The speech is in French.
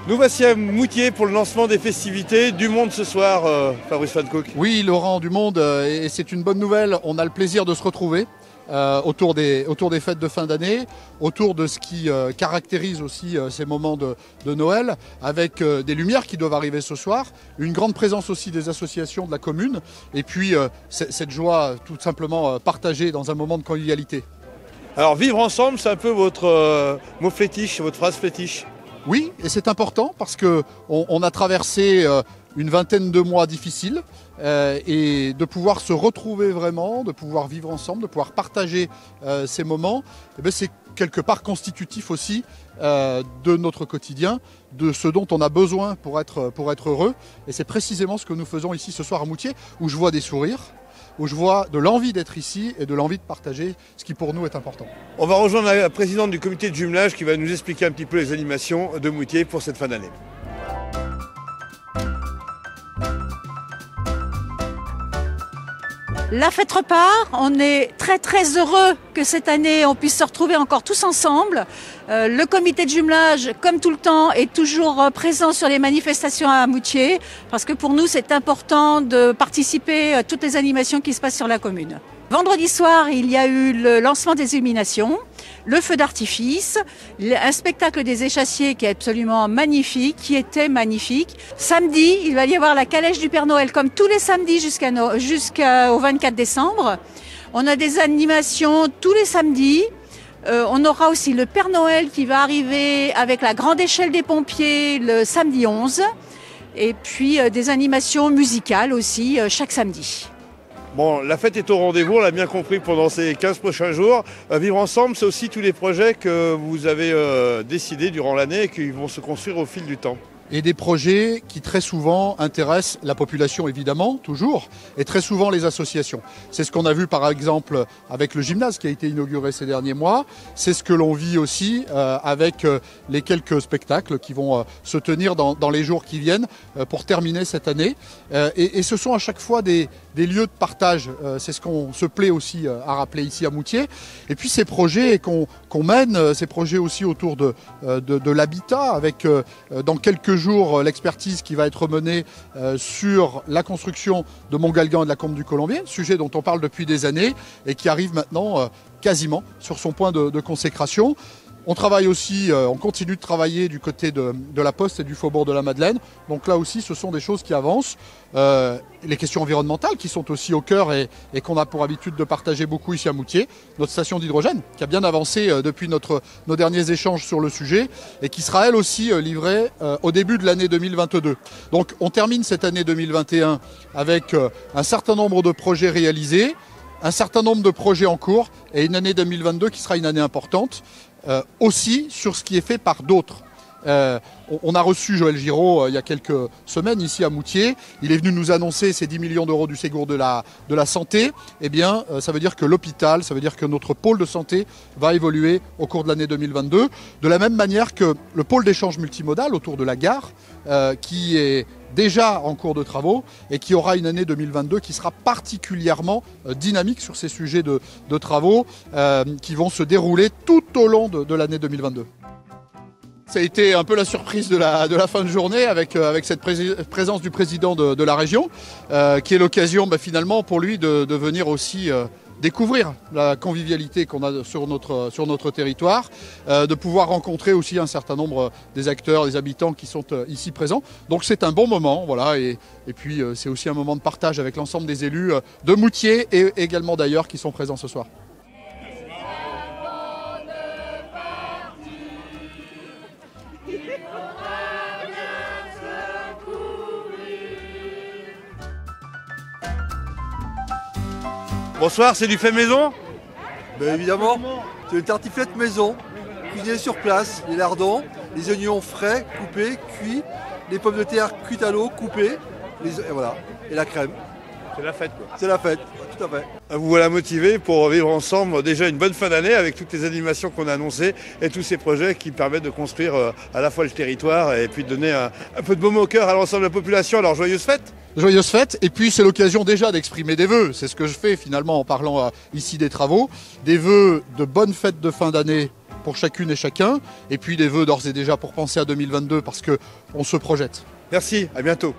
Nous voici à Moutier pour le lancement des festivités du Monde ce soir, Fabrice Van Cook. Oui, Laurent, du Monde, et c'est une bonne nouvelle. On a le plaisir de se retrouver autour des fêtes de fin d'année, autour de ce qui caractérise aussi ces moments de Noël, avec des lumières qui doivent arriver ce soir, une grande présence aussi des associations de la commune, et puis cette joie tout simplement partagée dans un moment de convivialité. Alors vivre ensemble, c'est un peu votre mot fétiche, votre phrase fétiche. Oui, et c'est important parce qu'on a traversé une vingtaine de mois difficiles et de pouvoir se retrouver vraiment, de pouvoir vivre ensemble, de pouvoir partager ces moments, c'est quelque part constitutif aussi de notre quotidien, de ce dont on a besoin pour être heureux. Et c'est précisément ce que nous faisons ici ce soir à Moutier, où je vois des sourires, où je vois de l'envie d'être ici et de l'envie de partager ce qui pour nous est important. On va rejoindre la présidente du comité de jumelage qui va nous expliquer un petit peu les animations de Moutier pour cette fin d'année. La fête repart, on est très heureux que cette année on puisse se retrouver encore tous ensemble. Le comité de jumelage, comme tout le temps, est toujours présent sur les manifestations à Moutier parce que pour nous c'est important de participer à toutes les animations qui se passent sur la commune. Vendredi soir, il y a eu le lancement des illuminations, le feu d'artifice, un spectacle des échassiers qui est absolument magnifique, qui était magnifique. Samedi, il va y avoir la calèche du Père Noël comme tous les samedis jusqu'au 24 décembre. On a des animations tous les samedis. On aura aussi le Père Noël qui va arriver avec la grande échelle des pompiers le samedi 11. Et puis des animations musicales aussi chaque samedi. Bon, la fête est au rendez-vous, on l'a bien compris pendant ces 15 prochains jours. Vivre ensemble, c'est aussi tous les projets que vous avez décidés durant l'année et qui vont se construire au fil du temps. Et des projets qui très souvent intéressent la population évidemment, toujours, et très souvent les associations. C'est ce qu'on a vu par exemple avec le gymnase qui a été inauguré ces derniers mois. C'est ce que l'on vit aussi avec les quelques spectacles qui vont se tenir dans les jours qui viennent pour terminer cette année. Et ce sont à chaque fois des lieux de partage. C'est ce qu'on se plaît aussi à rappeler ici à Moutier. Et puis ces projets qu'on mène, ces projets aussi autour de l'habitat avec dans quelques jours l'expertise qui va être menée sur la construction de Montgalgan et de la Combe du Colombier, sujet dont on parle depuis des années et qui arrive maintenant quasiment sur son point de consécration. On travaille aussi, on continue de travailler du côté de la Poste et du Faubourg de la Madeleine. Donc là aussi, ce sont des choses qui avancent. Les questions environnementales qui sont aussi au cœur et qu'on a pour habitude de partager beaucoup ici à Moutier. Notre station d'hydrogène qui a bien avancé depuis nos derniers échanges sur le sujet et qui sera elle aussi livrée au début de l'année 2022. Donc on termine cette année 2021 avec un certain nombre de projets réalisés, un certain nombre de projets en cours et une année 2022 qui sera une année importante. Aussi sur ce qui est fait par d'autres. On a reçu Joël Giraud il y a quelques semaines ici à Moutier. Il est venu nous annoncer ces 10 millions d'euros du Ségur de la santé. Eh bien, ça veut dire que l'hôpital, ça veut dire que notre pôle de santé va évoluer au cours de l'année 2022. De la même manière que le pôle d'échange multimodal autour de la gare, qui est déjà en cours de travaux et qui aura une année 2022 qui sera particulièrement dynamique sur ces sujets de travaux qui vont se dérouler tout au long de l'année 2022. Ça a été un peu la surprise de la fin de journée avec cette présence du président de la région qui est l'occasion finalement pour lui de venir aussi découvrir la convivialité qu'on a sur notre territoire, de pouvoir rencontrer aussi un certain nombre des acteurs, des habitants qui sont ici présents. Donc c'est un bon moment, voilà, et puis c'est aussi un moment de partage avec l'ensemble des élus de Moutier et également d'ailleurs qui sont présents ce soir. Bonsoir, c'est du fait maison ? Ben évidemment, c'est une tartiflette maison, cuisinée sur place, les lardons, les oignons frais, coupés, cuits, les pommes de terre cuites à l'eau, coupées, et voilà, et la crème. C'est la fête quoi. C'est la fête, tout à fait. Vous voilà motivé pour vivre ensemble déjà une bonne fin d'année avec toutes les animations qu'on a annoncées et tous ces projets qui permettent de construire à la fois le territoire et puis de donner un peu de baume au cœur à l'ensemble de la population. Alors joyeuses fêtes! Joyeuses fêtes, et puis c'est l'occasion déjà d'exprimer des vœux, c'est ce que je fais finalement en parlant ici des travaux, des vœux de bonnes fêtes de fin d'année pour chacune et chacun. Et puis des vœux d'ores et déjà pour penser à 2022 parce qu'on se projette. Merci, à bientôt.